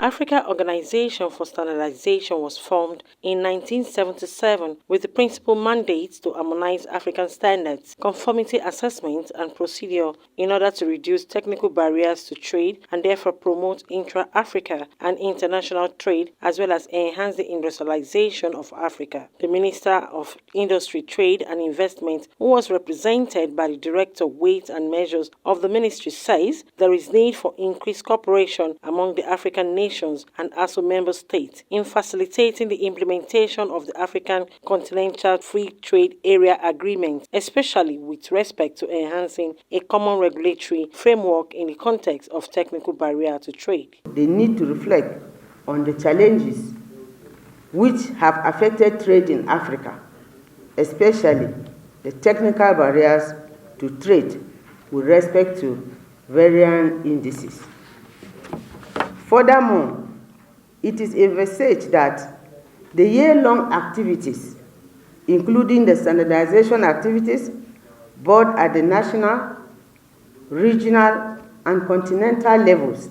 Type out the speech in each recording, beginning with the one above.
Africa Organization for Standardization was formed in 1977 with the principal mandate to harmonize African standards, conformity assessment and procedure in order to reduce technical barriers to trade and therefore promote intra-Africa and international trade as well as enhance the industrialization of Africa. The Minister of Industry, Trade and Investment, who was represented by the Director of Weight and Measures of the ministry, says there is need for increased cooperation among the African nations and Arso member states in facilitating the implementation of the African Continental Free Trade Area Agreement, especially with respect to enhancing a common regulatory framework in the context of technical barrier to trade. They need to reflect on the challenges which have affected trade in Africa, especially the technical barriers to trade with respect to varying indices. Furthermore, it is envisaged that the year-long activities, including the standardization activities, both at the national, regional, and continental levels,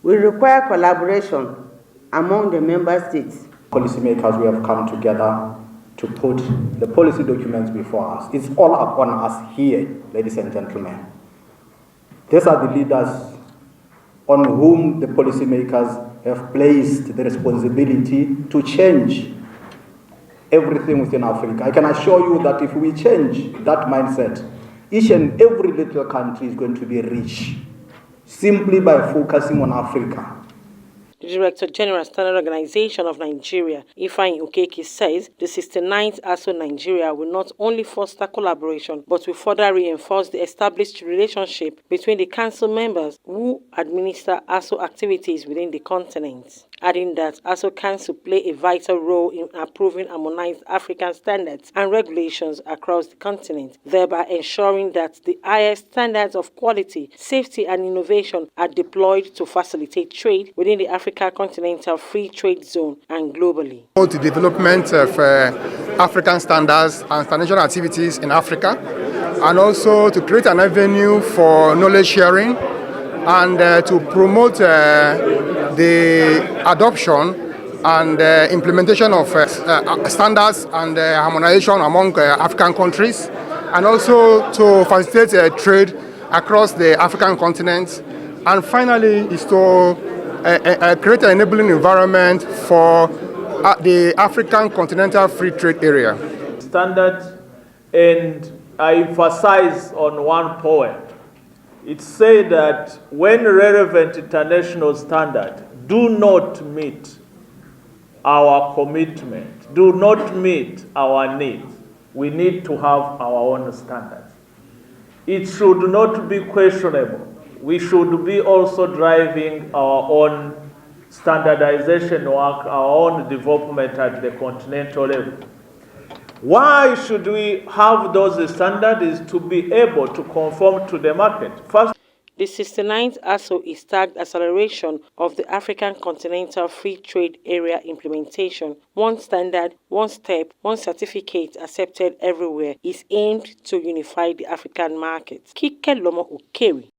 will require collaboration among the member states. Policymakers, we have come together to put the policy documents before us. It's all upon us here, ladies and gentlemen. These are the leaders on whom the policymakers have placed the responsibility to change everything within Africa. I can assure you that if we change that mindset, each and every little country is going to be rich simply by focusing on Africa. The Director General Standard Organization of Nigeria, Ifeanyi Okeke, says the 69th ASO Nigeria will not only foster collaboration but will further reinforce the established relationship between the Council members who administer ASO activities within the continent, adding that ASO Council play a vital role in approving harmonized African standards and regulations across the continent, thereby ensuring that the highest standards of quality, safety and innovation are deployed to facilitate trade within the Africa Continental Free Trade Zone and globally. The development of African standards and standardization activities in Africa, and also to create an avenue for knowledge sharing and to promote the adoption and implementation of standards and harmonization among African countries, and also to facilitate trade across the African continent. And finally is to create an enabling environment for the African Continental Free Trade Area. Standard, and I emphasize on one point. It said that when relevant international standards do not meet our commitment, do not meet our needs, we need to have our own standards. It should not be questionable. We should be also driving our own standardization work, our own development at the continental level. Why should we have those standards? Is to be able to conform to the market. First, the 69th ASO is tagged Acceleration of the African Continental Free Trade Area Implementation. One standard, one step, one certificate accepted everywhere is aimed to unify the African market. Kike Lomo Okeri.